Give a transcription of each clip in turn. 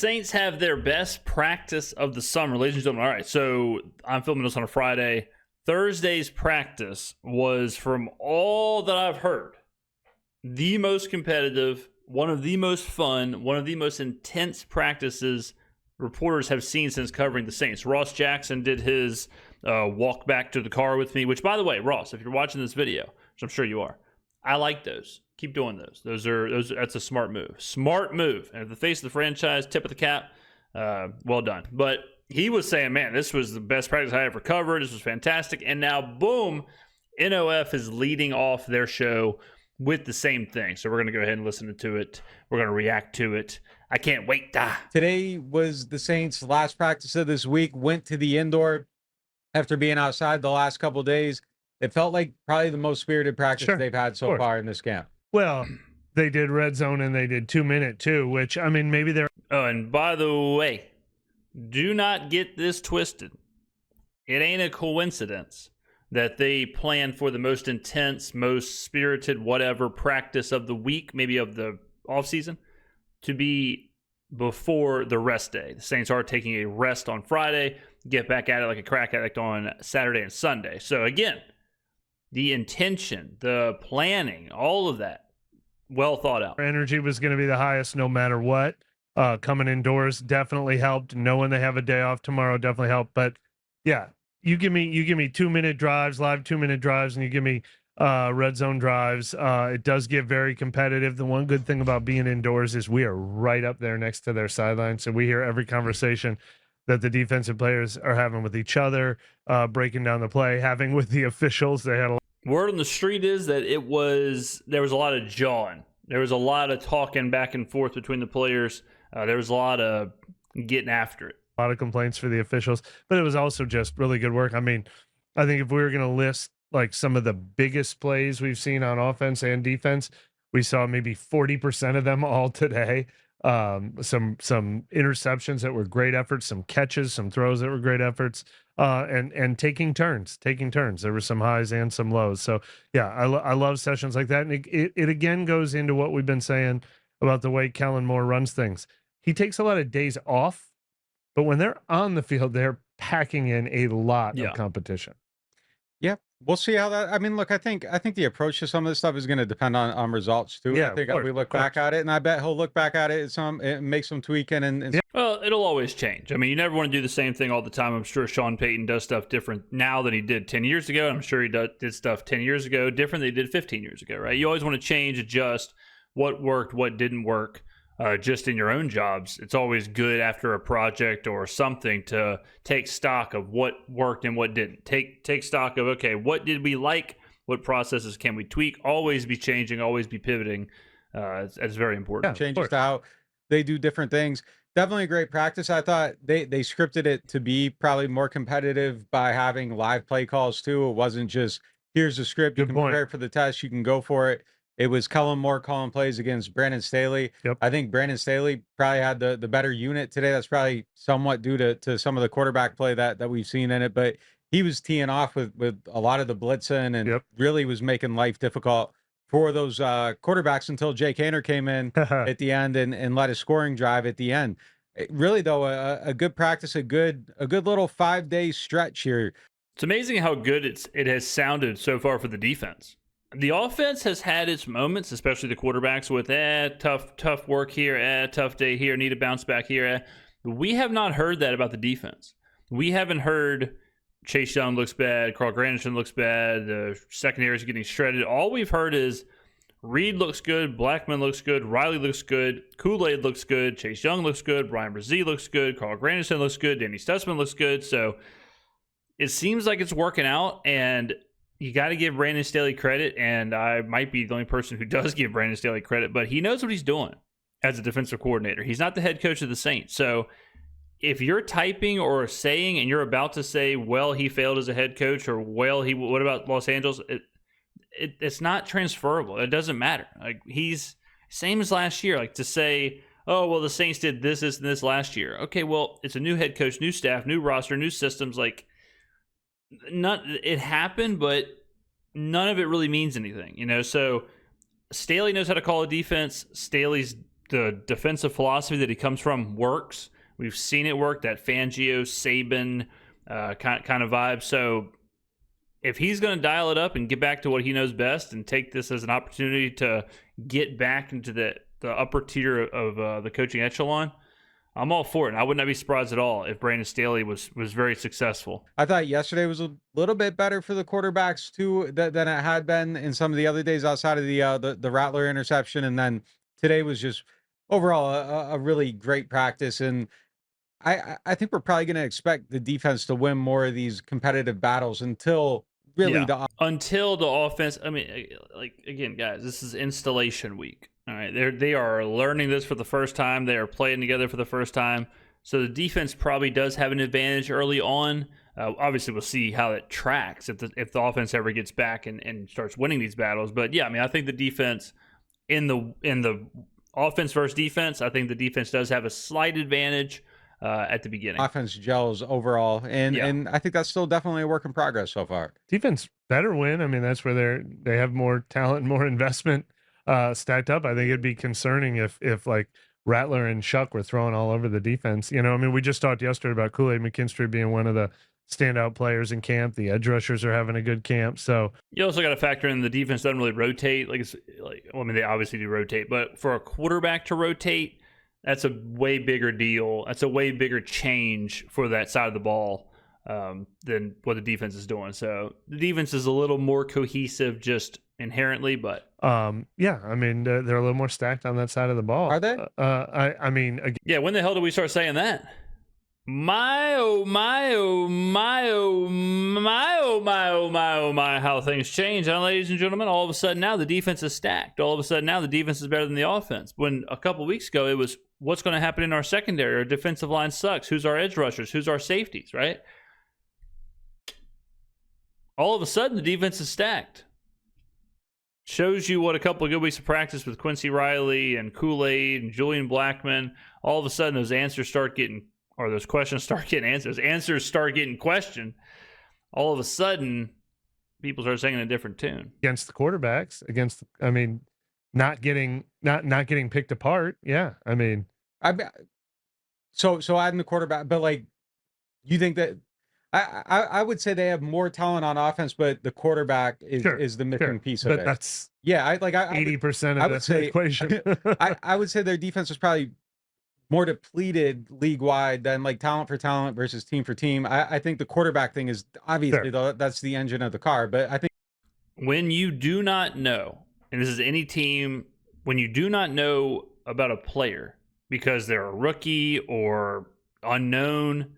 Saints have their best practice of the summer, ladies and gentlemen. All right, so I'm filming this on a Friday. Thursday's practice was, from all that I've heard, the most competitive, one of the most fun, one of the most intense practices reporters have seen since covering the Saints. Ross Jackson did his walk back to the car with me, which, by the way, Ross, if you're watching this video, which I'm sure you are, I like those. Keep doing those. That's a smart move. Smart move. And at the face of the franchise, tip of the cap, well done. But he was saying, man, this was the best practice I ever covered. This was fantastic. And now, boom, NOF is leading off their show with the same thing. So we're going to go ahead and listen to it. We're going to react to it. I can't wait. Today was the Saints' last practice of this week. Went to the indoor after being outside the last couple of days. It felt like probably the most spirited practice they've had so far in this camp. Well, they did red zone and they did 2-minute too, which, I mean, maybe they're... Oh, and by the way, do not get this twisted. It ain't a coincidence that they plan for the most intense, most spirited, whatever practice of the week, maybe of the offseason, to be before the rest day. The Saints are taking a rest on Friday, get back at it like a crack addict on Saturday and Sunday. So again, the intention, the planning, all of that, well thought out. Energy was going to be the highest no matter what. Coming indoors definitely helped. Knowing they have a day off tomorrow definitely helped. But yeah, you give me 2-minute drives, live 2-minute drives, and you give me red zone drives. It does get very competitive. The one good thing about being indoors is we are right up there next to their sideline, so we hear every conversation that the defensive players are having with each other, breaking down the play, having with the officials. They had a word on the street is that there was a lot of jawing. There was a lot of talking back and forth between the players. There was a lot of getting after it. A lot of complaints for the officials, but it was also just really good work. I mean, I think if we were going to list like some of the biggest plays we've seen on offense and defense, we saw maybe 40% of them all today. Some interceptions that were great efforts, some catches, some throws that were great efforts, and taking turns. There were some highs and some lows. So yeah, I love sessions like that. And it again goes into what we've been saying about the way Kellen Moore runs things. He takes a lot of days off, but when they're on the field, they're packing in a lot of competition. Yeah, we'll see how that. I mean, look, I think the approach to some of this stuff is going to depend on results too. Yeah, I think we look back at it, and I bet he'll look back at it and make some tweaking and Well, it'll always change. I mean, you never want to do the same thing all the time. I'm sure Sean Payton does stuff different now than he did 10 years ago. I'm sure he did stuff 10 years ago different than he did 15 years ago, right? You always want to change, adjust what worked, what didn't work. Just in your own jobs, it's always good after a project or something to take stock of what worked and what didn't. Take stock of, okay, what did we like? What processes can we tweak? Always be changing, always be pivoting. It's very important. Yeah, changes to how they do different things. Definitely a great practice. I thought they scripted it to be probably more competitive by having live play calls too. It wasn't just here's the script, you can prepare for the test, you can go for it. It was Kellen Moore calling plays against Brandon Staley. Yep. I think Brandon Staley probably had the better unit today. That's probably somewhat due to some of the quarterback play that we've seen in it. But he was teeing off with a lot of the blitzing and really was making life difficult for those quarterbacks until Jake Haener came in at the end and led a scoring drive at the end. Really, though, a good practice, a good little 5-day stretch here. It's amazing how good it has sounded so far for the defense. The offense has had its moments, especially the quarterbacks, with tough work here, tough day here, need to bounce back here. We have not heard that about the defense. We haven't heard Chase Young looks bad, Carl Granderson looks bad, the secondary is getting shredded. All we've heard is Reed looks good, Blackman looks good, Riley looks good, Kool-Aid looks good, Chase Young looks good, Brian Brzee looks good, Carl Granderson looks good, Danny Stutzman looks good. So it seems like it's working out, and you got to give Brandon Staley credit, and I might be the only person who does give Brandon Staley credit, but he knows what he's doing as a defensive coordinator. He's not the head coach of the Saints. So if you're typing or saying and you're about to say, well, he failed as a head coach, or well, what about Los Angeles? It's not transferable. It doesn't matter. Like, he's same as last year. Like, to say, oh, well, the Saints did this, and this last year. Okay, well, it's a new head coach, new staff, new roster, new systems. Like, it happened, but none of it really means anything, you know? So Staley knows how to call a defense. Staley's the defensive philosophy that he comes from works. We've seen it work, that Fangio, Saban kind of vibe. So if he's going to dial it up and get back to what he knows best and take this as an opportunity to get back into the upper tier of the coaching echelon, I'm all for it. And I would not be surprised at all if Brandon Staley was very successful. I thought yesterday was a little bit better for the quarterbacks too than it had been in some of the other days outside of the Rattler interception, and then today was just overall a really great practice. And I think we're probably going to expect the defense to win more of these competitive battles until really until the offense. I mean, like, again, guys, this is installation week. All right, they are learning this for the first time. They are playing together for the first time. So the defense probably does have an advantage early on. Obviously, we'll see how it tracks if the offense ever gets back and starts winning these battles. But yeah, I mean, I think the defense in the offense versus defense, I think the defense does have a slight advantage at the beginning. Offense gels overall, and I think that's still definitely a work in progress so far. Defense better win. I mean, that's where they have more talent, more investment stacked up. I think it'd be concerning if like Rattler and Shough were throwing all over the defense. You know, I mean, we just talked yesterday about Kool-Aid McKinstry being one of the standout players in camp. The edge rushers are having a good camp. So you also got to factor in the defense doesn't really rotate. I mean, they obviously do rotate, but for a quarterback to rotate, that's a way bigger deal. That's a way bigger change for that side of the ball than what the defense is doing. So the defense is a little more cohesive just inherently, but yeah, I mean, they're a little more stacked on that side of the ball. Are they? I mean, again, yeah. When the hell did we start saying that? My oh my oh my oh my oh my oh my oh my, how things change, huh, ladies and gentlemen? All of a sudden now the defense is stacked. All of a sudden now the defense is better than the offense. When a couple weeks ago it was, what's going to happen in our secondary? Our defensive line sucks. Who's our edge rushers? Who's our safeties? Right? All of a sudden the defense is stacked. Shows you what a couple of good weeks of practice with Quincy Riley and Kool-Aid and Julian Blackmon. All of a sudden those answers start getting, or those questions start getting answers. Answers start getting questioned. All of a sudden, people start singing a different tune against the quarterbacks. I mean, not getting picked apart. Yeah, I mean, so adding the quarterback, but like, you think that I would say they have more talent on offense, but the quarterback is the missing piece of it. But that's 80% of the equation. I would say their defense is probably more depleted league wide than like talent for talent versus team for team. I think the quarterback thing is obviously that's the engine of the car, but I think when you do not know, and this is any team, when you do not know about a player because they're a rookie or unknown,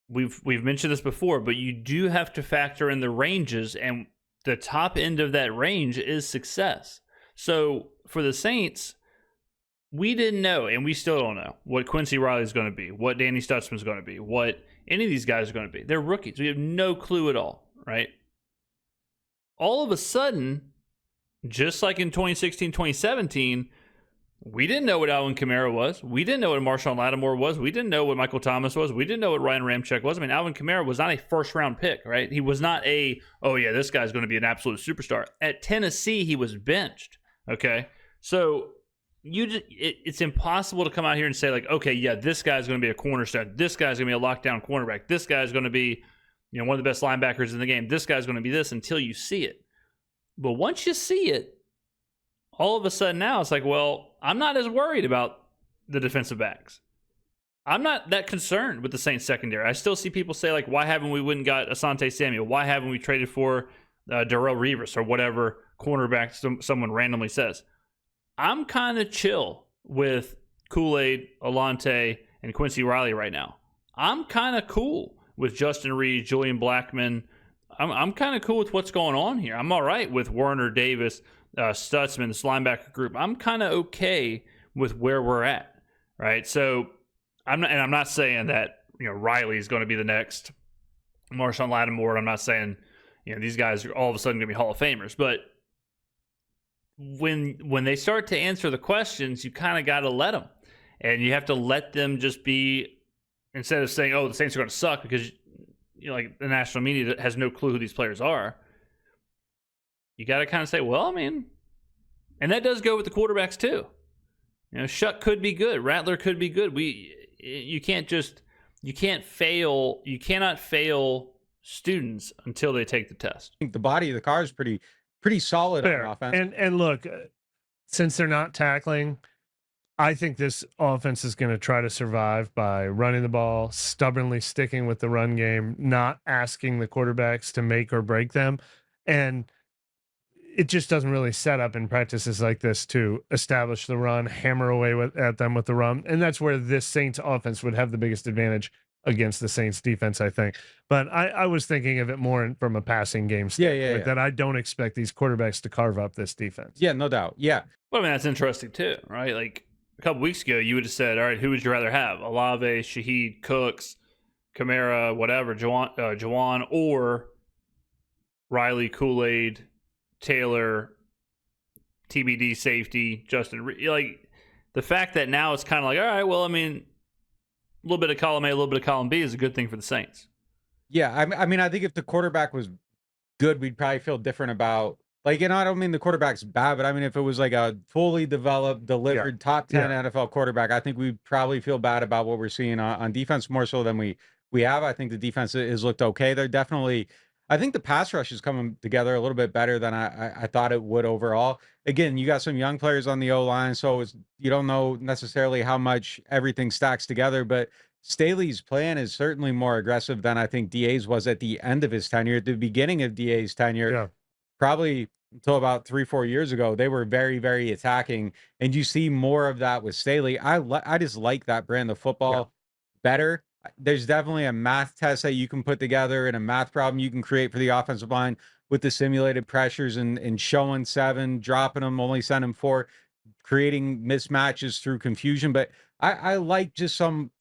we've mentioned this before, but you do have to factor in the ranges, and the top end of that range is success. So for the Saints, we didn't know, and we still don't know what Quincy Riley is going to be, what Danny Stutzman is going to be, what any of these guys are going to be. They're rookies. We have no clue at all, right? All of a sudden, just like in 2016, 2017, we didn't know what Alvin Kamara was. We didn't know what Marshawn Lattimore was. We didn't know what Michael Thomas was. We didn't know what Ryan Ramczyk was. I mean, Alvin Kamara was not a first-round pick, right? He was not this guy's going to be an absolute superstar. At Tennessee, he was benched, okay? So it's impossible to come out here and say, like, okay, yeah, this guy's going to be a cornerstone. This guy's going to be a lockdown cornerback. This guy's going to be, one of the best linebackers in the game. This guy's going to be this until you see it. But once you see it, all of a sudden now it's like, well, I'm not as worried about the defensive backs. I'm not that concerned with the Saints secondary. I still see people say, like, why haven't we went and got Asante Samuel? Why haven't we traded for Darrelle Revis or whatever cornerback someone randomly says? I'm kind of chill with Kool-Aid, Alante, and Quincy Riley right now. I'm kind of cool with Justin Reed, Julian Blackmon. I'm kind of cool with what's going on here. I'm all right with Werner Davis, Stutzman, this linebacker group. I'm kind of okay with where we're at, right? So I'm not saying that Riley is going to be the next Marshawn Lattimore. I'm not saying these guys are all of a sudden going to be Hall of Famers, but when they start to answer the questions, you kind of got to let them, and you have to let them just be, instead of saying, "Oh, the Saints are going to suck," because like the national media has no clue who these players are. You got to kind of say, well, I mean, and that does go with the quarterbacks too. You know, Shough could be good. Rattler could be good. You cannot fail students until they take the test. I think the body of the car is pretty solid Fair. on offense. And look, since they're not tackling, I think this offense is going to try to survive by running the ball, stubbornly sticking with the run game, not asking the quarterbacks to make or break them. And it just doesn't really set up in practices like this to establish the run, hammer away at them with the run. And that's where this Saints offense would have the biggest advantage against the Saints defense, I think. But I was thinking of it more from a passing game standpoint, that I don't expect these quarterbacks to carve up this defense. Yeah, no doubt. Yeah. Well, I mean, that's interesting too, right? Like a couple weeks ago, you would have said, all right, who would you rather have? Olave, Shaheed, Cooks, Kamara, whatever, Jawan, or Riley, Kool-Aid, Taylor, TBD safety, Justin. Like the fact that now it's kind of like, all right, well, I mean, a little bit of column A, a little bit of column B is a good thing for the Saints. Yeah, I mean, I think if the quarterback was good, we'd probably feel different about, like, I don't mean the quarterback's bad, but I mean, if it was like a fully developed, delivered top 10 NFL quarterback, I think we'd probably feel bad about what we're seeing on defense more so than we have. I think the defense has looked okay. They're definitely, I think the pass rush is coming together a little bit better than I thought it would overall. Again, you got some young players on the O-line, so you don't know necessarily how much everything stacks together, but Staley's plan is certainly more aggressive than I think DA's was at the end of his tenure. At the beginning of DA's tenure, probably until about 3-4 years ago, they were very, very attacking, and you see more of that with Staley. I just like that brand of football better. There's definitely a math test that you can put together and a math problem you can create for the offensive line with the simulated pressures and showing 7, dropping them, only sending 4, creating mismatches through confusion. But I like just some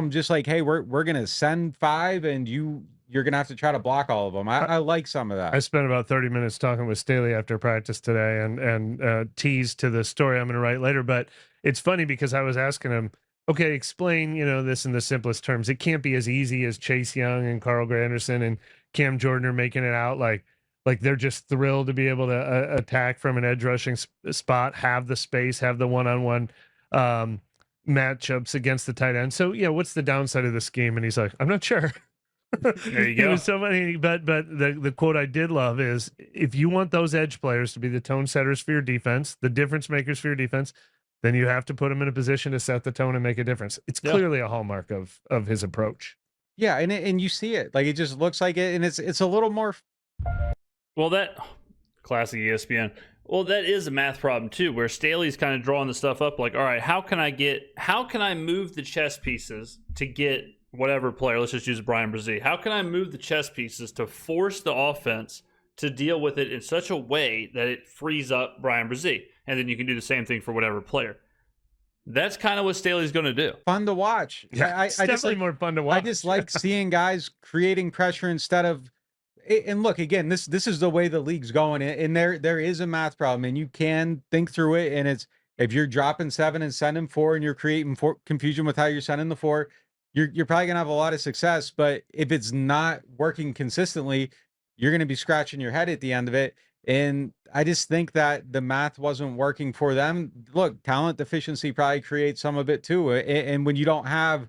just like, hey, we're gonna send 5 and you're gonna have to try to block all of them. I like some of that. I spent about 30 minutes talking with Staley after practice today and teased to the story I'm going to write later. But it's funny because I was asking him, okay, explain, this in the simplest terms. It can't be as easy as Chase Young and Carl Granderson and Cam Jordan are making it out like they're just thrilled to be able to attack from an edge rushing spot, have the space, have the one-on-one matchups against the tight end. So, what's the downside of this scheme? And he's like, I'm not sure. There you go. It was so funny, but the quote I did love is, if you want those edge players to be the tone setters for your defense, the difference makers for your defense, then you have to put them in a position to set the tone and make a difference. It's clearly a hallmark of his approach. Yeah, and you see it. Like, it just looks like it, and it's a little more. Well, that classic ESPN. Well, that is a math problem too, where Staley's kind of drawing the stuff up. Like, all right, how can I move the chess pieces to get whatever player? Let's just use Brian Brzee. How can I move the chess pieces to force the offense to deal with it in such a way that it frees up Brian Brzee? And then you can do the same thing for whatever player. That's kind of what Staley's going to do. Fun to watch. Yeah, it's definitely more fun to watch. I just like seeing guys creating pressure instead of. And look, again, this is the way the league's going, and there is a math problem, and you can think through it. And it's, if you're dropping 7 and sending 4, and you're creating confusion with how you're sending the 4, you're probably gonna have a lot of success. But if it's not working consistently, you're gonna be scratching your head at the end of it. And I just think that the math wasn't working for them. Look, talent deficiency probably creates some of it too. And when you don't have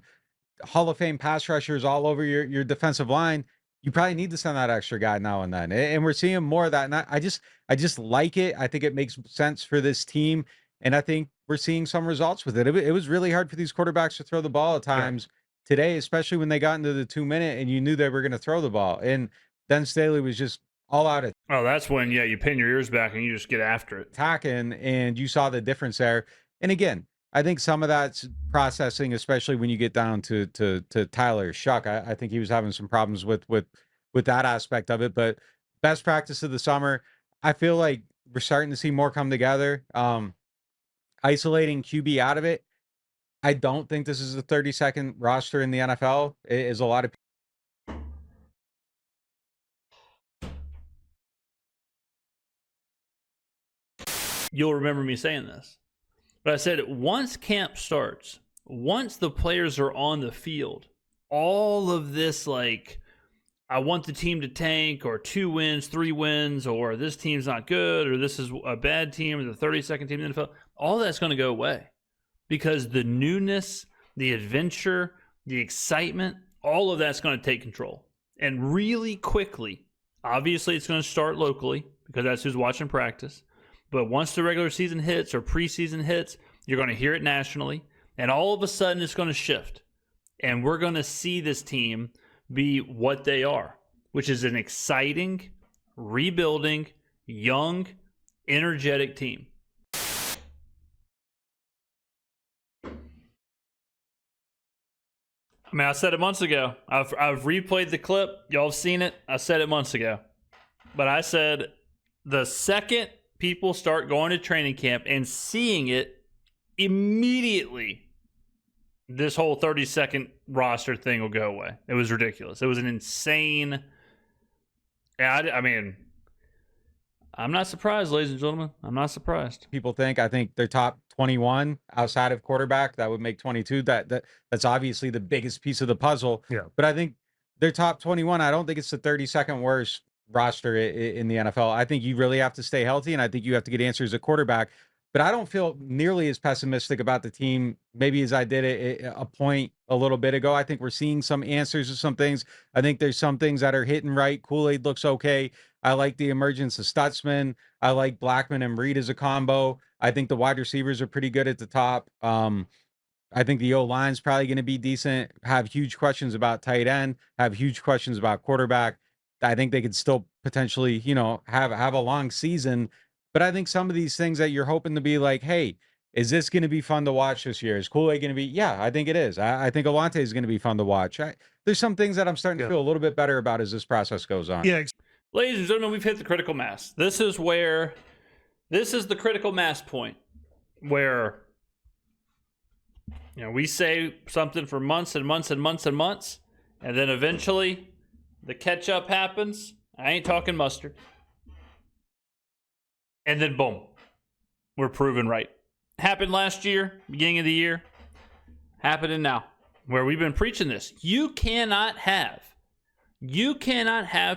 Hall of Fame pass rushers all over your defensive line, you probably need to send that extra guy now and then. And we're seeing more of that. And I just like it. I think it makes sense for this team. And I think we're seeing some results with it. It was really hard for these quarterbacks to throw the ball at times today, especially when they got into the 2-minute and you knew they were going to throw the ball. And then Staley was just all out of. Oh, that's when, you pin your ears back and you just get after it. Attacking, and you saw the difference there. And again, I think some of that's processing, especially when you get down to Tyler Shough. I think he was having some problems with that aspect of it. But best practice of the summer, I feel like we're starting to see more come together. Isolating QB out of it. I don't think this is a 32nd roster in the NFL. It is a lot of. You'll remember me saying this. But I said, once camp starts, once the players are on the field, all of this, like, I want the team to tank, or 2 wins, 3 wins, or this team's not good, or this is a bad team, or the 32nd team in the NFL, all that's going to go away. because the newness, the adventure, the excitement, all of that's going to take control. And really quickly, obviously it's going to start locally because that's who's watching practice. But once the regular season hits or preseason hits, you're going to hear it nationally. And all of a sudden it's going to shift. And we're going to see this team be what they are, which is an exciting, rebuilding, young, energetic team. I mean, I said it months ago. I've replayed the clip. Y'all have seen it. I said it months ago. But I said the second people start going to training camp and seeing it, immediately this whole 30-second roster thing will go away. It was ridiculous. It was an insane... I mean, I'm not surprised, ladies and gentlemen. I'm not surprised. People think, I think they're top 21 outside of quarterback. That would make 22. That's obviously the biggest piece of the puzzle. Yeah. But I think they're top 21. I don't think it's the 32nd worst roster in the NFL. I think you really have to stay healthy, and I think you have to get answers at quarterback. But I don't feel nearly as pessimistic about the team maybe as I did a point a little bit ago. I think we're seeing some answers to some things. I think there's some things that are hitting right. Kool-Aid looks okay. I like the emergence of Stutzman. I like Blackman and Reed as a combo. I think the wide receivers are pretty good at the top. I think the O-line's probably going to be decent. Have huge questions about tight end. Have huge questions about quarterback. I think they could still potentially, have a long season. But I think some of these things that you're hoping to be like, hey, is this going to be fun to watch this year? Is Kool-Aid going to be? Yeah, I think it is. I think Alante is going to be fun to watch. There's some things that I'm starting to feel a little bit better about as this process goes on. Yeah. Ladies and gentlemen, we've hit the critical mass. This is the critical mass point where, we say something for months and months and months and months, and then eventually the catch-up happens. I ain't talking mustard. And then boom, we're proven right. Happened last year, beginning of the year, happening now, where we've been preaching this. You cannot have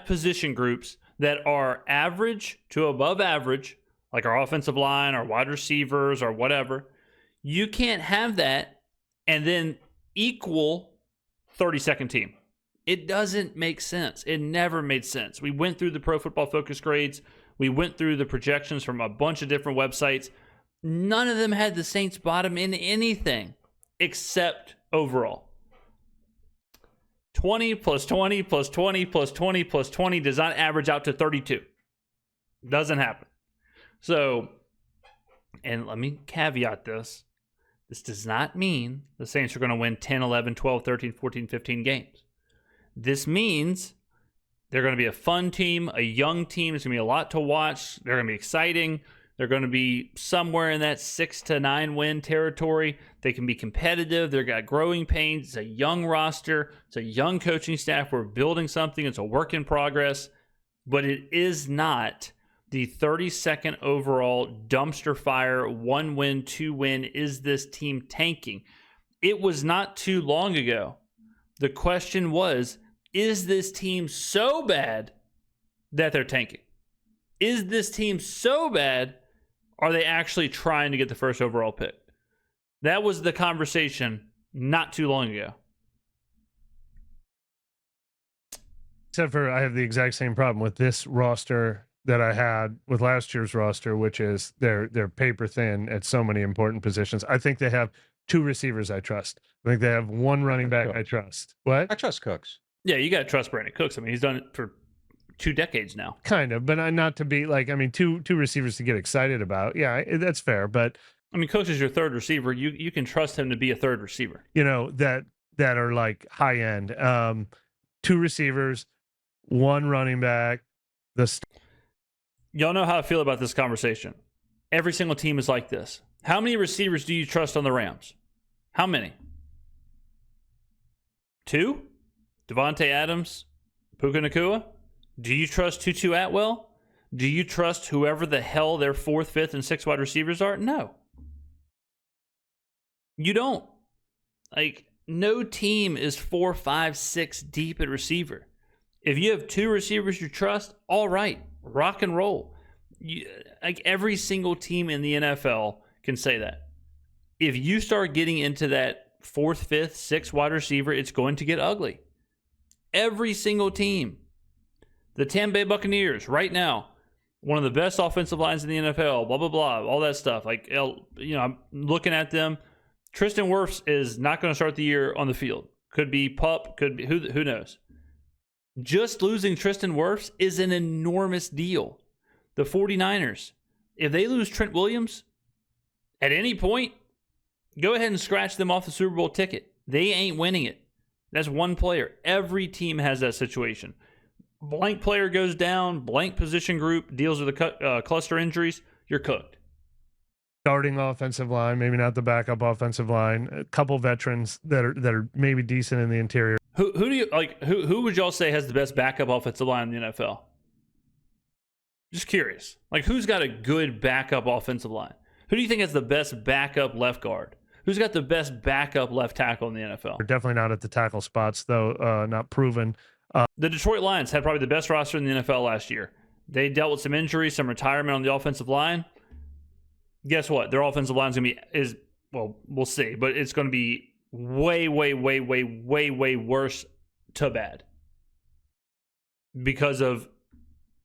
position groups that are average to above average, like our offensive line, our wide receivers, or whatever. You can't have that and then equal 32nd team. It doesn't make sense. It never made sense. We went through the Pro Football Focus grades. We went through the projections from a bunch of different websites. None of them had the Saints bottom in anything except overall. 20 plus 20 plus 20 plus 20 plus 20 does not average out to 32. Doesn't happen. So, and let me caveat this. This does not mean the Saints are going to win 10, 11, 12, 13, 14, 15 games. This means they're going to be a fun team, a young team. It's going to be a lot to watch. They're going to be exciting. They're going to be somewhere in that 6 to 9 win territory. They can be competitive. They've got growing pains. It's a young roster. It's a young coaching staff. We're building something. It's a work in progress. But it is not the 32nd overall dumpster fire, 1 win, 2 win. Is this team tanking? It was not too long ago. The question was, is this team so bad that they're tanking? Is this team so bad, are they actually trying to get the first overall pick? That was the conversation not too long ago. Except for I have the exact same problem with this roster that I had with last year's roster, which is they're paper thin at so many important positions. I think they have 2 receivers I trust. I think they have 1 running back I trust. What? I trust Cooks. Yeah, you got to trust Brandon Cooks. I mean, he's done it for 2 decades now. Kind of, but not to be like, two receivers to get excited about. Yeah, that's fair. But I mean, Cooks is your 3rd receiver. You can trust him to be a 3rd receiver. That are like high end. 2 receivers, 1 running back. Y'all know how I feel about this conversation. Every single team is like this. How many receivers do you trust on the Rams? How many? 2? Devontae Adams, Puka Nacua? Do you trust Tutu Atwell? Do you trust whoever the hell their 4th, 5th, and 6th wide receivers are? No. You don't. Like, no team is 4, 5, 6 deep at receiver. If you have 2 receivers you trust, all right, rock and roll. Like every single team in the NFL can say that. if you start getting into that 4th, 5th, 6th wide receiver, it's going to get ugly. Every single team. The Tampa Bay Buccaneers, right now, one of the best offensive lines in the NFL, blah, blah, blah, all that stuff. Like, I'm looking at them. Tristan Wirfs is not going to start the year on the field. Could be pup, could be, who knows? Just losing Tristan Wirfs is an enormous deal. The 49ers, if they lose Trent Williams at any point, go ahead and scratch them off the Super Bowl ticket. They ain't winning it. That's one player. Every team has that situation. Blank player goes down, blank position group deals with a cluster injuries, you're cooked. Starting offensive line, maybe not the backup offensive line. A couple veterans that are maybe decent in the interior. Who do you like? Who would y'all say has the best backup offensive line in the NFL? Just curious. Like, who's got a good backup offensive line? Who do you think has the best backup left guard? Who's got the best backup left tackle in the NFL? They're definitely not at the tackle spots, though. Not proven. The Detroit Lions had probably the best roster in the NFL last year. They dealt with some injuries, some retirement on the offensive line. Guess what? Their offensive line is going to be we'll see, but it's going to be way, way, way, way, way, way worse to bad because of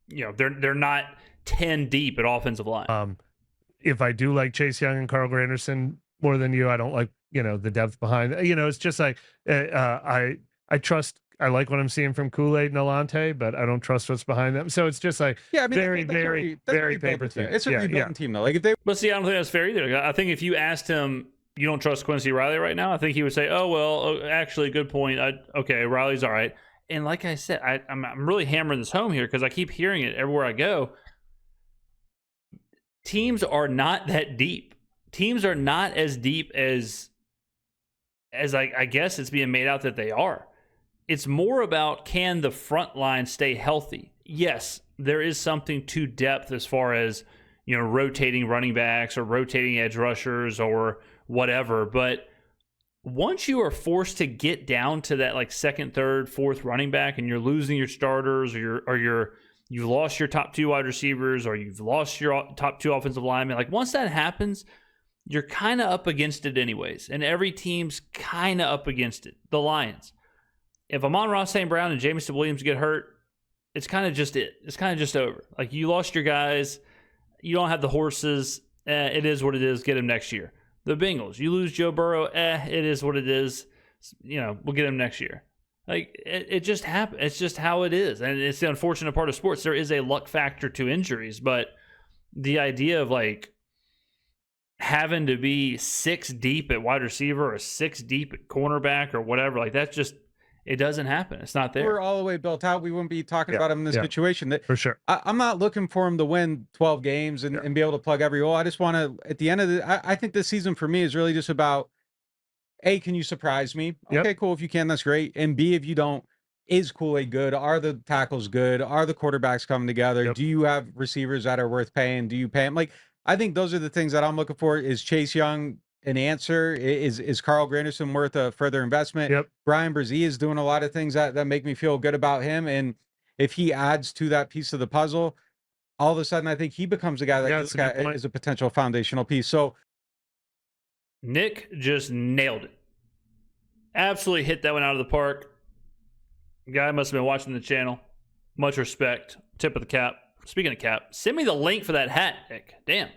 they're not 10 deep at offensive line. If I do like Chase Young and Carl Granderson more than you, I don't like the depth behind. It's just like I trust. I like what I'm seeing from Kool-Aid and Alante, but I don't trust what's behind them. So it's just like very paper thin. It's a rebuilding team though. Like if they, but see, I don't think that's fair either. I think if you asked him, you don't trust Quincy Riley right now, I think he would say, "Oh well, actually, good point. Okay, Riley's all right." And like I said, I'm really hammering this home here because I keep hearing it everywhere I go. Teams are not that deep. Teams are not as deep as I guess it's being made out that they are. It's more about, can the front line stay healthy? Yes, there is something to depth as far as, rotating running backs or rotating edge rushers or whatever. But once you are forced to get down to that like second, third, fourth running back and you're losing your starters or you've lost your top 2 wide receivers or you've lost your top 2 offensive linemen, like once that happens, you're kind of up against it anyways. And every team's kind of up against it. The Lions. If Amon-Ra St. Brown and Jameson Williams get hurt, it's kind of just it. It's kind of just over. Like, you lost your guys. You don't have the horses. It is what it is. Get him next year. The Bengals, you lose Joe Burrow. It is what it is. We'll get him next year. Like, it just happens. It's just how it is. And it's the unfortunate part of sports. There is a luck factor to injuries, but the idea of, like, having to be 6 deep at wide receiver or 6 deep at cornerback or whatever, like, that's just, it doesn't happen. It's not there. We're all the way built out. We wouldn't be talking about him in this situation. For sure. I'm not looking for him to win 12 games and be able to plug every hole. I just want to, at the end of I think this season for me is really just about, A, can you surprise me? Okay, cool. If you can, that's great. And B, if you don't, is Kool-Aid good? Are the tackles good? Are the quarterbacks coming together? Do you have receivers that are worth paying? Do you pay them? Like, I think those are the things that I'm looking for. Is Chase Young an answer? Is Carl Granderson worth a further investment? Brian Brzee is doing a lot of things that make me feel good about him. And if he adds to that piece of the puzzle, all of a sudden I think he becomes a guy that is a potential foundational piece. So Nick just nailed it. Absolutely hit that one out of the park. Guy must have been watching the channel. Much respect. Tip of the cap. Speaking of cap, send me the link for that hat, Nick. Damn.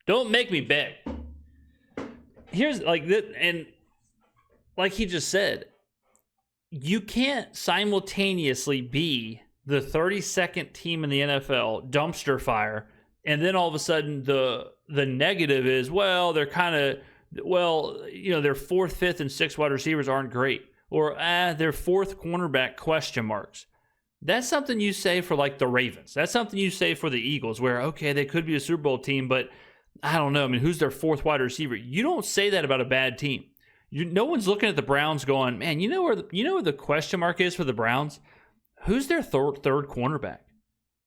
Don't make me beg. Here's like this, and like he just said, you can't simultaneously be the 32nd team in the NFL, dumpster fire, and then all of a sudden the negative is, well, they're kind of, their 4th, 5th, and 6th wide receivers aren't great, or their 4th cornerback question marks. That's something you say for like the Ravens. That's something you say for the Eagles, where okay, they could be a Super Bowl team, but I don't know. I mean, who's their 4th wide receiver? You don't say that about a bad team. No one's looking at the Browns going, man, you know where the question mark is for the Browns? Who's their third cornerback?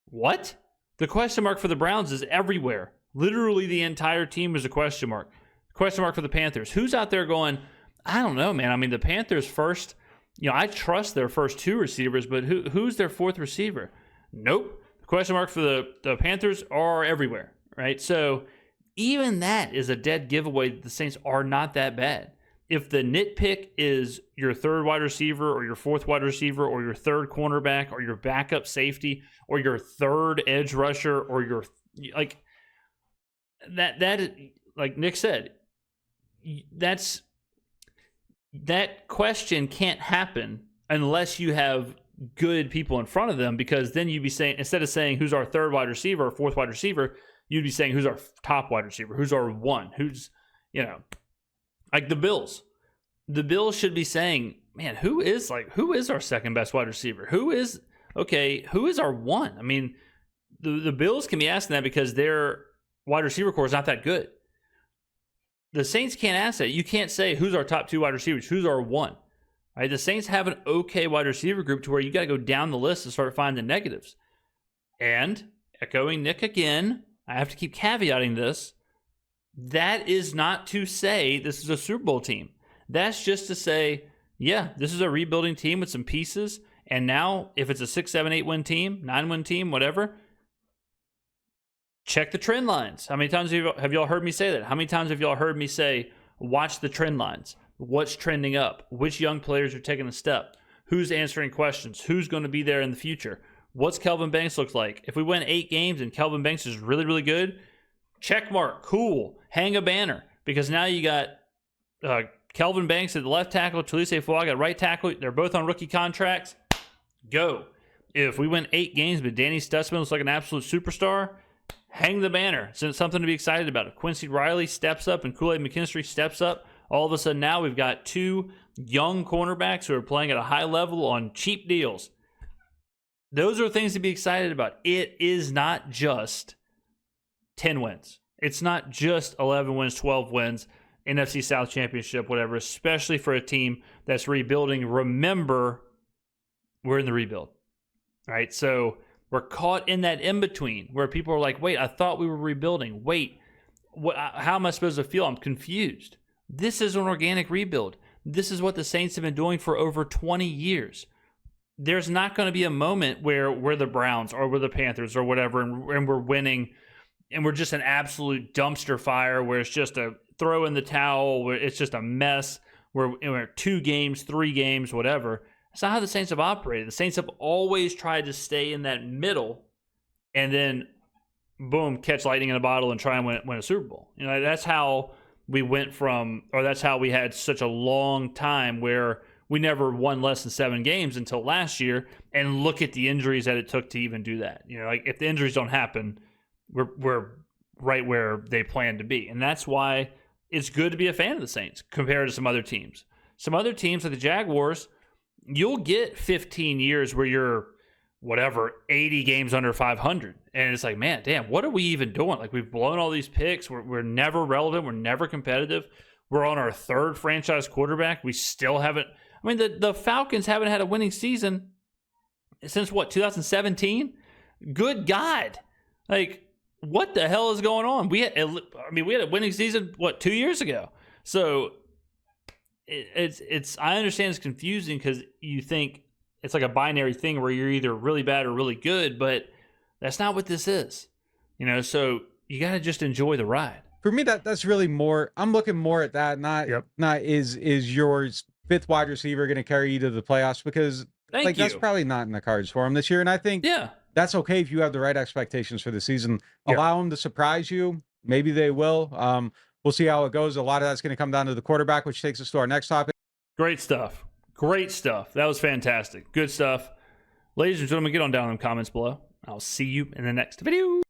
What? The question mark for the Browns is everywhere. Literally the entire team is a question mark. Question mark for the Panthers. Who's out there going, I don't know, man. I mean, the Panthers first, I trust their first 2 receivers, but who's their 4th receiver? Nope. The question mark for the Panthers are everywhere, right? So even that is a dead giveaway that the Saints are not that bad. If the nitpick is your third wide receiver or your fourth wide receiver or your third cornerback or your backup safety or your third edge rusher or your like that like Nick said, that question can't happen unless you have good people in front of them, because then you'd be saying, instead of saying who's our third wide receiver or fourth wide receiver, you'd be saying who's our top wide receiver, who's our one, who's, like the Bills. The Bills should be saying, man, who is our second best wide receiver? Who is our one? I mean, the Bills can be asking that because their wide receiver core is not that good. The Saints can't ask that. You can't say who's our top two wide receivers, who's our one. Right? The Saints have an okay wide receiver group to where you got to go down the list and start finding the negatives. And echoing Nick again, I have to keep caveating this. That is not to say this is a Super Bowl team. That's just to say, yeah, this is a rebuilding team with some pieces. And now, if it's a 6, 7, 8 win team, 9 win team, whatever, check the trend lines. How many times have y'all heard me say that? How many times have y'all heard me say, watch the trend lines? What's trending up? Which young players are taking a step? Who's answering questions? Who's going to be there in the future? What's Kelvin Banks look like? If we win 8 games and Kelvin Banks is really, really good, check mark, cool, hang a banner. Because now you got Kelvin Banks at the left tackle, Tulise Fuaga at right tackle. They're both on rookie contracts. Go. If we win 8 games but Danny Stutzman looks like an absolute superstar, hang the banner. So it's something to be excited about. If Quincy Riley steps up and Kool-Aid McKinstry steps up, all of a sudden now we've got 2 young cornerbacks who are playing at a high level on cheap deals. Those are things to be excited about. It is not just 10 wins. It's not just 11 wins, 12 wins, NFC South Championship, whatever, especially for a team that's rebuilding. Remember, we're in the rebuild, right? So we're caught in that in-between where people are like, wait, I thought we were rebuilding. Wait, how am I supposed to feel? I'm confused. This is an organic rebuild. This is what the Saints have been doing for over 20 years. There's not going to be a moment where we're the Browns or we're the Panthers or whatever and we're winning and we're just an absolute dumpster fire where it's just a throw in the towel, where it's just a mess, where we're 2 games, 3 games, whatever. That's not how the Saints have operated. The Saints have always tried to stay in that middle and then, boom, catch lightning in a bottle and try and win a Super Bowl. That's how we went from, or that's how we had such a long time where we never won less than 7 games until last year. And look at the injuries that it took to even do that. Like if the injuries don't happen, we're right where they plan to be. And that's why it's good to be a fan of the Saints compared to some other teams. Some other teams like the Jaguars, you'll get 15 years where you're, 80 games under 500. And it's like, man, damn, what are we even doing? Like, we've blown all these picks. We're never relevant. We're never competitive. We're on our 3rd franchise quarterback. We still haven't. I mean, the Falcons haven't had a winning season since, 2017? Good God. Like, what the hell is going on? We had a winning season, 2 years ago? So, it's I understand it's confusing because you think it's like a binary thing where you're either really bad or really good, but that's not what this is. So you got to just enjoy the ride. For me, that's really more, I'm looking more at that, not is your 5th wide receiver going to carry you to the playoffs, because that's probably not in the cards for him this year. And I think that's okay if you have the right expectations for the season. Allow them to surprise you. Maybe they will. We'll see how it goes. A lot of that's going to come down to the quarterback, which takes us to our next topic. Great stuff. Great stuff. That was fantastic. Good stuff. Ladies and gentlemen, get on down in the comments below. I'll see you in the next video.